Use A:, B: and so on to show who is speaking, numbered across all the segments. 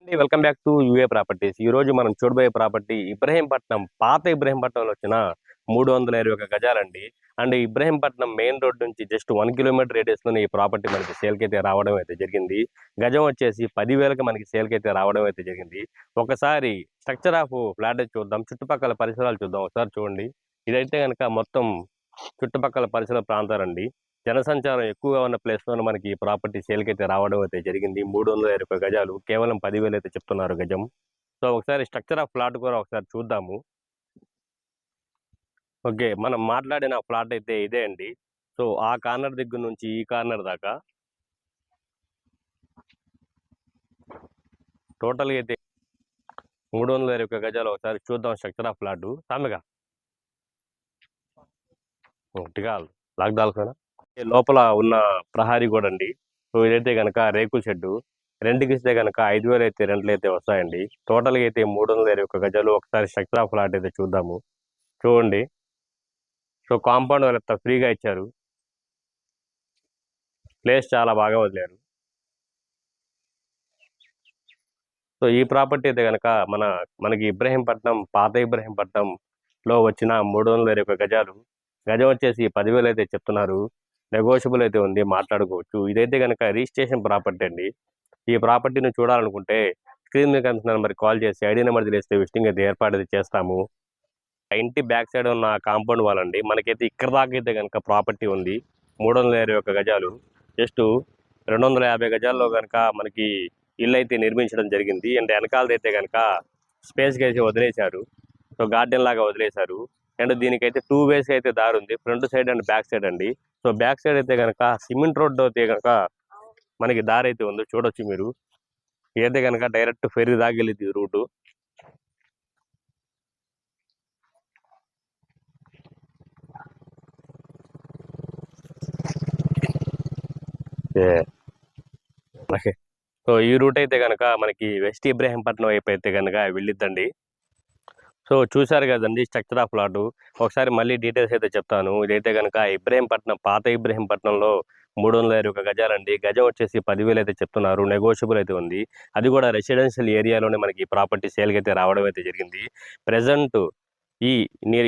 A: Welcome back to UA properties. ఈ రోజు మనం చూడబోయే ప్రాపర్టీ ఇబ్రహీంపట్నం, పాత ఇబ్రహీంపట్నంలో వచ్చిన 321 గజాలండి. అండ్ ఇబ్రహీంపట్నం మెయిన్ రోడ్ నుంచి జస్ట్ 1 కిలోమీటర్ రేడియస్లోనే ఈ ప్రాపర్టీ మనకి సేల్కి అయితే రావడం అయితే జరిగింది. గజం వచ్చేసి 10,000కి మనకి సేల్కి అయితే రావడం అయితే జరిగింది. ఒకసారి స్ట్రక్చర్ ఆఫ్ ఫ్లాట్ చూద్దాం, చుట్టుపక్కల పరిసరాలు చూద్దాం. ఒకసారి చూడండి. ఇదైతే కనుక మొత్తం చుట్టుపక్కల పరిసర ప్రాంతాలండి. జనసంచారం ఎక్కువగా ఉన్న ప్లేస్లోనే మనకి ఈ ప్రాపర్టీ సేల్కి అయితే రావడం అయితే జరిగింది. 321 గజాలు, కేవలం 10,000 అయితే చెప్తున్నారు గజం. సో ఒకసారి స్ట్రక్చర్ ఆఫ్ ఫ్లాట్ కూడా ఒకసారి చూద్దాము. ఓకే, మనం మాట్లాడిన ఫ్లాట్ అయితే ఇదే అండి. సో ఆ కార్నర్ దగ్గర నుంచి ఈ కార్నర్ దాకా టోటల్గా అయితే 321 గజాలు. ఒకసారి చూద్దాం స్ట్రక్చర్ ఆఫ్ ఫ్లాట్. సామెగా టికాల్ లాక్ దాల్కోనా లోపల ఉన్న ప్రహారీ కూడా అండి. సో ఇదైతే కనుక రేకుల షెడ్డు. రెంట్కి ఇస్తే కనుక 5,000 అయితే రెంట్లు అయితే వస్తాయండి. టోటల్గా అయితే 321 గజాలు. ఒకసారి స్ట్రక్చర్ ఆఫ్ ఫ్లాట్ అయితే చూద్దాము. చూడండి. సో కాంపౌండ్ వాళ్ళు ఎంత ఫ్రీగా ఇచ్చారు. ప్లేస్ చాలా బాగా వదిలేరు. సో ఈ ప్రాపర్టీ అయితే కనుక మనకి ఇబ్రహీంపట్నం, పాత ఇబ్రహీంపట్నంలో వచ్చిన 321 గజాలు. గజం వచ్చేసి 10,000 అయితే చెప్తున్నారు. నెగోషియబుల్ అయితే ఉంది, మాట్లాడుకోవచ్చు. ఇదైతే కనుక రిజిస్ట్రేషన్ ప్రాపర్టీ అండి. ఈ ప్రాపర్టీని చూడాలనుకుంటే స్క్రీన్ మీద కనిపిస్తున్న నెంబర్కి కాల్ చేసి ఐడి నెంబర్ తెలిస్తే విజిటింగ్ అయితే ఏర్పాటు అయితే చేస్తాము. ఆ ఇంటి బ్యాక్ సైడ్ ఉన్న కాంపౌండ్ వాల్ అండి. మనకైతే ఇక్కడ దాకా అయితే కనుక ప్రాపర్టీ ఉంది. 321 గజాలు. జస్ట్ 250 గజాల్లో కనుక మనకి ఇల్లు అయితే నిర్మించడం జరిగింది. అండ్ వెనకాలదైతే కనుక స్పేస్కి అయితే వదిలేశారు. సో గార్డెన్ లాగా వదిలేశారు. అండ్ దీనికైతే 2 వేస్ అయితే దారి ఉంది, front side and back side అండి. సో బ్యాక్ సైడ్ అయితే కనుక సిమెంట్ రోడ్ అయితే కనుక మనకి దారి అయితే ఉందో చూడొచ్చు మీరు. ఏదైతే కనుక డైరెక్ట్ ఫెర్రీ దాకా వెళ్ళింది రూటు. ఓకే, సో ఈ రూట్ అయితే కనుక మనకి వెస్ట్ ఇబ్రహీంపట్నం వైపు అయితే కనుక వెళ్ళిద్దండి. సో చూసారు కదండి స్ట్రక్చర్ ఆఫ్ ప్లాట్. ఒకసారి మళ్ళీ డీటెయిల్స్ అయితే చెప్తాను. ఇదైతే కనుక ఇబ్రహీంపట్నం, పాత ఇబ్రహీంపట్నంలో 321 గజాలండి. గజం వచ్చేసి 10,000 అయితే చెప్తున్నారు. నెగోషియబుల్ అయితే ఉంది. అది కూడా రెసిడెన్షియల్ ఏరియాలోనే మనకి ప్రాపర్టీ సేల్కి అయితే రావడం అయితే జరిగింది. ప్రజెంట్ ఈ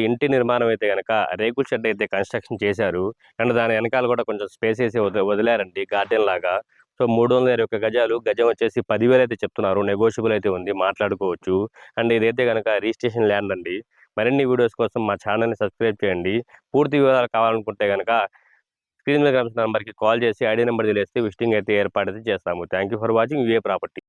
A: ఇంటి నిర్మాణం అయితే కనుక రేకుల షెడ్ అయితే కన్స్ట్రక్షన్ చేశారు. అండ్ దాని వెనకాల కూడా కొంచెం స్పేస్ వేసి వదిలారండి, గార్డెన్ లాగా. సో 321 గజాలు. గజం వచ్చేసి 10,000 అయితే చెప్తున్నారు. నెగోషియబుల్ అయితే ఉంది, మాట్లాడుకోవచ్చు. అండ్ ఇదైతే కనుక రిజిస్ట్రేషన్ ల్యాండ్ అండి. మరిన్ని వీడియోస్ కోసం మా ఛానల్ని సబ్స్క్రైబ్ చేయండి. పూర్తి వివరాలు కావాలనుకుంటే కనుక స్క్రీన్ మీద కనిపిస్తున్న నెంబర్కి కాల్ చేసి ఐడి నెంబర్ తెలిస్తే విజిటింగ్ అయితే ఏర్పాటు అయితే చేస్తాము. Thank you for watching UA property.